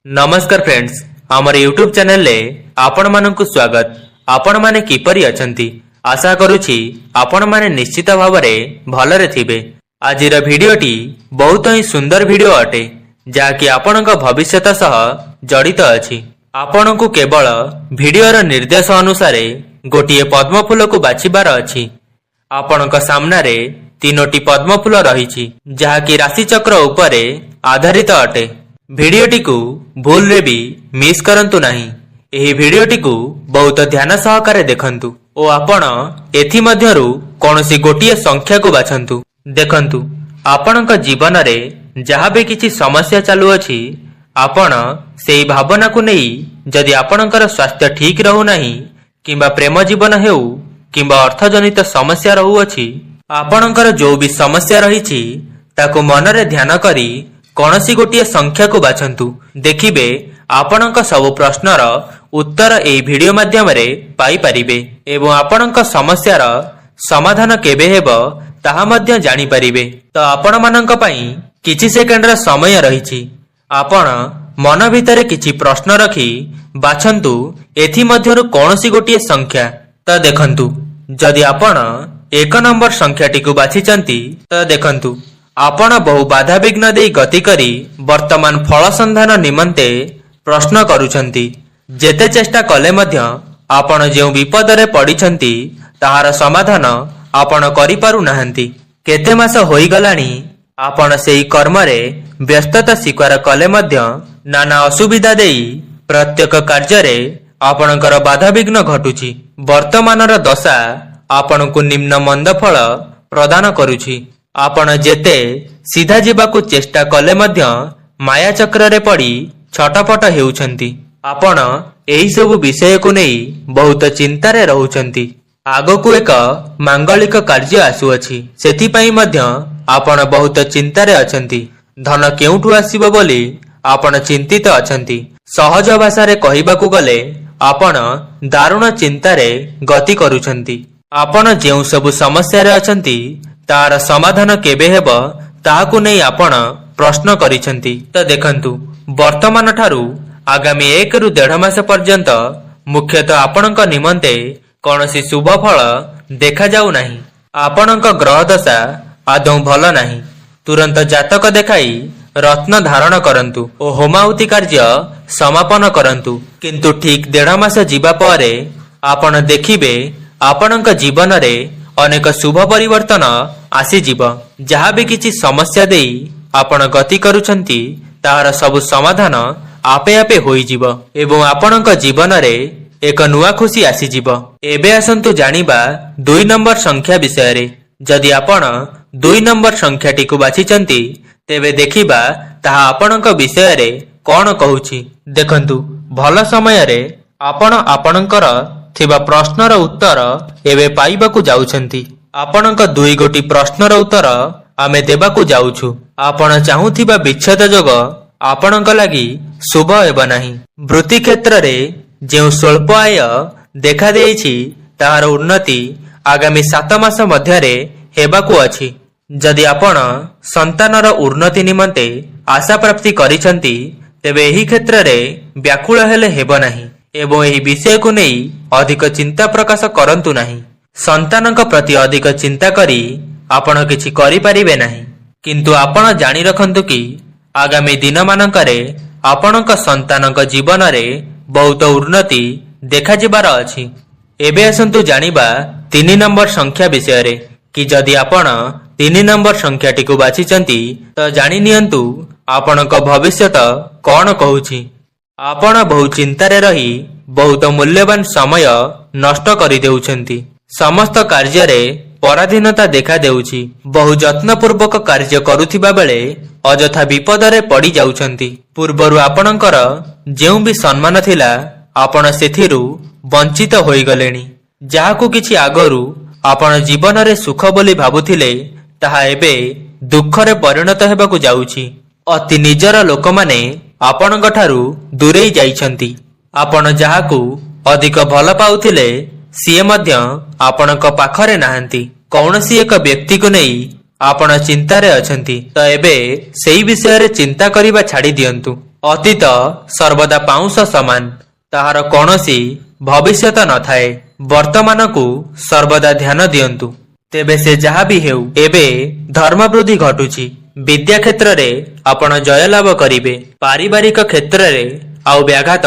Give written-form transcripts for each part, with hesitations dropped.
नमस्कार फ्रेंड्स, आमर YouTube channel ले आपण मानकु स्वागत। आपण माने किपरि अछंती? आशा करूछि आपण माने निश्चित भावरे भलरे थिबे। आजिर भिडियोटी बहुत ही सुंदर भिडियो अटे, जाकि आपणक भविष्यत सह जड़ित अछि। आपणकु केवल भिडियोर निर्देश अनुसार गोटिए पद्मफूल को बाछिबार अछि। आपणक सामनारे तीनोटी पद्मफूल रहिछि, जाकि राशि चक्र उपरे आधारित अटे। भिडियोटी को भूल रे भी मिस करंतु नहीं। एही भिडियोटी को बहुत ध्यान सहकारे देखंतु ओ आपण एथि मध्यरु कोनोसी गोटिए संख्या को बाछंतु। देखंतु आपणक जीवन रे जहाँ भी किछि समस्या चालू अछि, आपण सेही भावना को नहीं जदि आपणकर स्वास्थ्य ठीक रहू नहीं, किंबा प्रेम जीवन हेउ किंबा अर्थजनित समस्या रहू अछि, आपणकर जो भी समस्या रहिछि ताको मनरे ध्यान करी कौनसी गोटिए संख्या को बाछंतु। देखिबे आपणक सब प्रश्नर उत्तर एही भिडियो माध्यम रे पाई परिबे एवं आपणक समस्यार समाधान केबे हेबो ताहा मध्य जानि परिबे। तो आपण मानक पई किछि सेकेंडर समय रहिछि। आपण मन भितरे किछि प्रश्न रखी बाछंतु एथि मध्यरु कौनसी गोटिए संख्या। तो देखंतु जदि आपण 1 नंबर संख्याटी को बाछिचंती, तो देखंतु आपण बहु बाधा विघ्न दे गति करी वर्तमान फल संधान निमंते प्रश्न करूछंती। जेते चेष्टा कले मध्य आपण जेउ विपदरे पडिछंती ताहार समाधान आपण करि पारु नाहंती। केते मास होई गलानी आपण सेही कर्मरे व्यस्तता स्वीकार कले मध्य नाना असुविधा देई प्रत्येक कार्य आपणकर बाधा विघ्न घटुछि। वर्तमानर दशा आपणकु निम्न मंद फल प्रदान करुछि। आपण जेते सीधा जीवाकु चेष्टा कले मध्य माया चक्र रे पड़ी छटपट हेउछंती। आपण एही सब विषय को नहीं बहुत चिंता रे रहुछंती। आगकु एक मांगलिक कार्य आसुअछि, सेथि पई मध्य आपण बहुत चिंता रे अछंती। धन केउठु आसीबो बोली आपण चिंतित अछंती। सहज भाषा रे कहिबाकु गले आपण दारुण चिंता रे गति करूछंती। आपण जेउ सब समस्या रे अछंती तार समाधान केबे हेबो ताहाकु नै आपण प्रश्न करिसंती। तो देखंतु वर्तमान ठारू आगामी 1 रु 1.5 मास पर्यंत मुख्यतः आपणक निमंते कोनोसी शुभ फल देखा जाऊ नाही। आपणक ग्रह दशा आदौ भल नाही। तुरंत जातक देखाई रत्न धारण करंतु ओ होमाहुति कार्य समापन करंतु। किंतु ठीक 1.5 मास जीवा परे आपण देखिबे आपणक जीवन रे अनेक शुभ परिवर्तन आसीजिब। जहाँ भी किछि समस्या देई आपण गति करूछंती ताहार सब समाधान आपे आपे होइजिब एवं आपणक जीवन रे एक नुआ खुशी आसीजिब। एबे आसंतु जानिबा 2 नंबर संख्या विषय रे। जदि आपण 2 नंबर संख्याटी को बाछिचंती, तेबे देखिबा ताहा आपणक विषय रे कोन कहूछि। देखंतु भल समय रे आपण आपणकर थिबा प्रश्नर उत्तर एबे पाइबाकु जाउछंती। आपणक 2 गोटी प्रश्नर उत्तर आमे देबाकु जाउछु। आपण चाहुथिबा विच्छेद जोग आपणक लागि शुभ हेबा नाही। वृत्ति क्षेत्र रे जेउ स्वल्प आय देखा देइछि ताहार उन्नति आगामी 7 मास मध्य रे हेबाकु अछि। जदि आपण संतानर उन्नति निमंते आशा प्राप्ति करिसंती, तेबे एही क्षेत्र रे व्याकुल हेले हेबो नाही एवं एही विषय को नहीं अधिक चिंता प्रकाश करंतु नहीं। संतानक प्रति अधिक चिंता करी आपण किछि करि परिबे नाही। किंतु आपण जानि रखंतु कि आगामी दिन मानकरे आपणक संतानक जीवन रे बहुत उन्नति देखा जिबार अछि। एबे आसंतु जानिबा 3 नंबर संख्या विषय रे कि जदि आपण 3 नंबर संख्याटी को बाछिचंती, तो जानि नियंतु आपणक भविष्यत कोन कहूछि। आपण बहु चिंता रे रही बहुत मूल्यवान समय नष्ट करि देउछंती। समस्त कार्य रे पराधीनता देखा देउछि। बहु यत्न पूर्वक कार्य करुथिबा बेले अजथा विपद रे पड़ी जाउछंती। पूर्वरु आपणकर जेउ भी सम्मान थिला आपण सेथिरु वंचित होई गलेनी। जाहाकु किछि आगरु आपण जीवन रे सुख बोली भाबुथिले ताहा एबे दुख रे परिणत हेबाकु जाउछि। अति निजर लोक माने आपणक ठारू दूरेई जाइछंती। आपण जाहाकु अधिक भल पाउथिले सिए मध्य आपणक पाखरे नाहंती। कौनसी एक व्यक्ति को नहीं आपण चिंता रे अछंती। तो एबे सेही विषय रे चिंता करिबा छाड़ी दियंतु। ଅତୀତ ସର୍ବଦା ପାଉଁଶ ସମାନ, ତାହାର କୌଣସି ଭବିଷ୍ୟତ ନଥାଏ। ବର୍ତ୍ତମାନକୁ ସର୍ବଦା ଧ୍ୟାନ ଦିଅନ୍ତୁ। ତେବେ ସେ ଯାହା ବି ହେଉ, ଏବେ ଧର୍ମବୃଦ୍ଧି ଘଟୁଛି। ବିଦ୍ୟା କ୍ଷେତ୍ରରେ ଆପଣ ଜୟଲାଭ କରିବେ। ପାରିବାରିକ କ୍ଷେତ୍ରରେ ଆଉ ବ୍ୟାଘାତ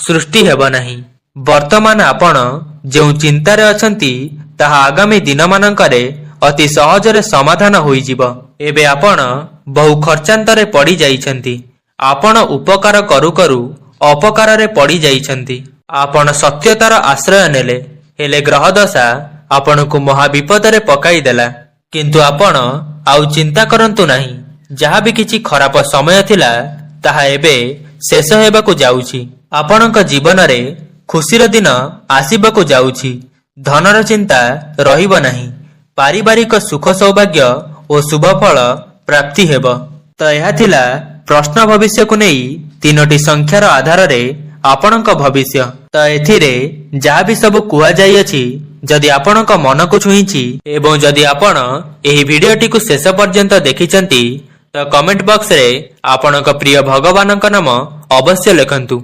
ସୃଷ୍ଟି ହେବ ନାହିଁ। ବର୍ତ୍ତମାନ ଆପଣ ଯେଉଁ ଚିନ୍ତାରେ ଅଛନ୍ତି ତାହା ଆଗାମୀ ଦିନମାନଙ୍କରେ ଅତି ସହଜରେ ସମାଧାନ ହୋଇଯିବ। ଏବେ ଆପଣ ବହୁ ଖର୍ଚ୍ଚାନ୍ତରେ ପଡ଼ି ଯାଇଛନ୍ତି। ଆପଣ ଉପକାର କରୁ କରୁ ଅପକାରରେ ପଡ଼ି ଯାଇଛନ୍ତି। ଆପଣ ସତ୍ୟତାର ଆଶ୍ରୟ ନେଲେ, ହେଲେ ଗ୍ରହଦଶା ଆପଣଙ୍କୁ ମହାବିପଦରେ ପକାଇଦେଲା। କିନ୍ତୁ ଆପଣ ଆଉ ଚିନ୍ତା କରନ୍ତୁ ନାହିଁ। ଯାହା ବି କିଛି ଖରାପ ସମୟ ଥିଲା ତାହା ଏବେ ଶେଷ ହେବାକୁ ଯାଉଛି। ଆପଣଙ୍କ ଜୀବନରେ ଖୁସିର ଦିନ ଆସିବାକୁ ଯାଉଛି। ଧନର ଚିନ୍ତା ରହିବ ନାହିଁ। ପାରିବାରିକ ସୁଖ ସୌଭାଗ୍ୟ ଓ ଶୁଭଫଳ ପ୍ରାପ୍ତି ହେବ। ତ ଏହା ଥିଲା ପ୍ରଶ୍ନ ଭବିଷ୍ୟକୁ ନେଇ 3ଟି ସଂଖ୍ୟାର ଆଧାରରେ ଆପଣଙ୍କ ଭବିଷ୍ୟ। ତ ଏଥିରେ ଯାହା ବି ସବୁ କୁହାଯାଇଅଛି, ଯଦି ଆପଣଙ୍କ ମନକୁ ଛୁଇଁଛି ଏବଂ ଯଦି ଆପଣ ଏହି ଭିଡିଓଟିକୁ ଶେଷ ପର୍ଯ୍ୟନ୍ତ ଦେଖିଛନ୍ତି, ତ କମେଣ୍ଟ ବକ୍ସରେ ଆପଣଙ୍କ ପ୍ରିୟ ଭଗବାନଙ୍କ ନାମ ଅବଶ୍ୟ ଲେଖନ୍ତୁ।